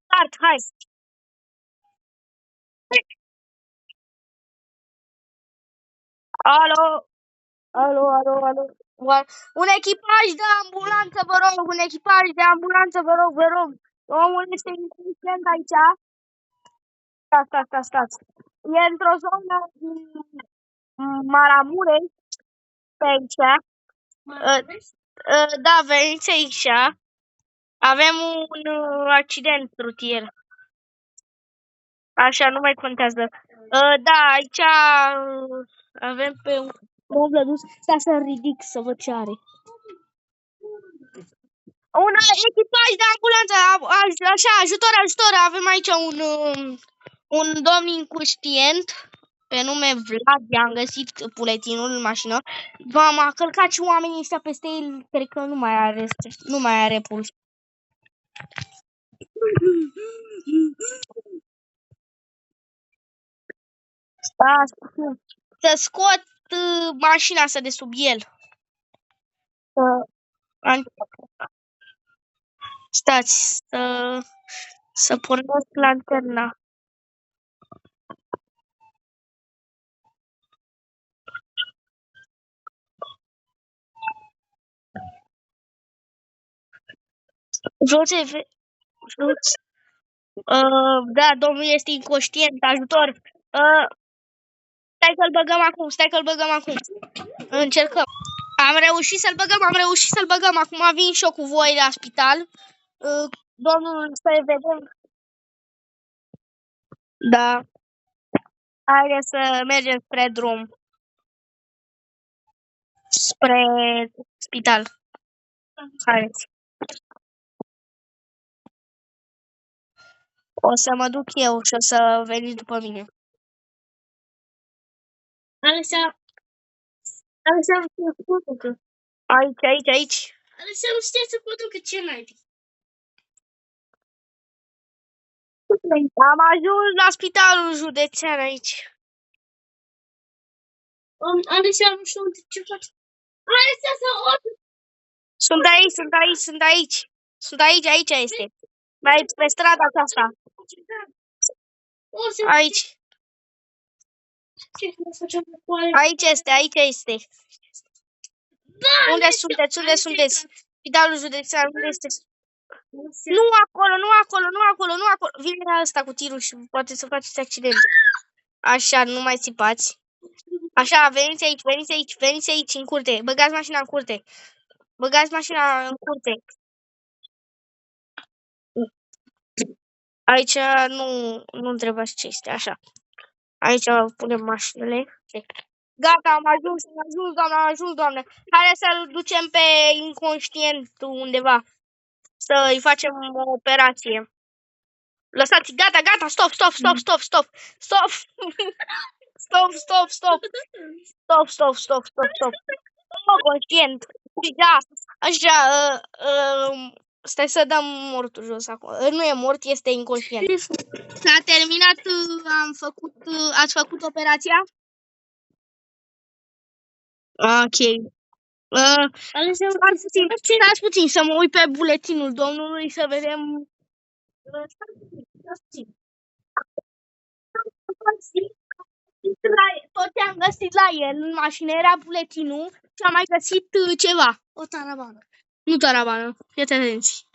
Start, hai. Alo, alo, alo, alo. Un echipaj de ambulanță, vă rog, un echipaj de ambulanță, vă rog, vă rog. Omul este inconștient aici. Stați. E într-o zonă din Maramureș, pe aici. Da, veniți aici. Avem un accident rutier. Așa, nu mai contează. Da, aici avem pe un om dus. Stai să ridic să văd ce are. Un echipaj de ambulanță, așa, ajutor, ajutor. Avem aici un domn inconștient pe nume Vlad. I-am găsit buletinul în mașină. M-a călcat și oamenii ăștia peste el. Cred că nu mai are puls. Da, să scot mașina asta de sub el. Stați, să pornesc lanterna. Da, domnul este inconștient, ajutor. Stai că-l băgăm acum. Încercăm. Am reușit să-l băgăm. Acum vin și eu cu voi la spital. Domnul, să vedem. Da. Haideți să mergem spre drum. Spre spital. Haideți. O să mă duc eu și o să veniți după mine. Aici. Alesea, nu știa să conducă, ce naibii? Am ajuns la spitalul județean aici. Alesea, nu știu ce faci. Alesea, sunt aici. Aici este. Mai pe strada aceasta. Aici. Aici este. Unde sunteți? Spitalul județean, unde este? Nu acolo. Vine ăsta cu tirul și poate să faceți accident. Așa, nu mai țipați. Așa, veniți aici, în curte. Băgați mașina în curte. Aici nu întrebați ce este, așa. Aici punem mașinile. Gata, am ajuns, doamnă. Hai să-l ducem pe inconștient undeva. Să-i facem o operație. Lăsați, gata, stop. Stop. Conștient. Da, așa, stai să dăm mortul jos acolo. Nu e mort, este inconștient. S-a terminat, ați făcut operația? Ok. Stați puțin să mă uit pe buletinul domnului să vedem. Tot ce am găsit la el în mașină era buletinul și am mai găsit ceva. O tarabană. Nu tarabană. Fiți atenți.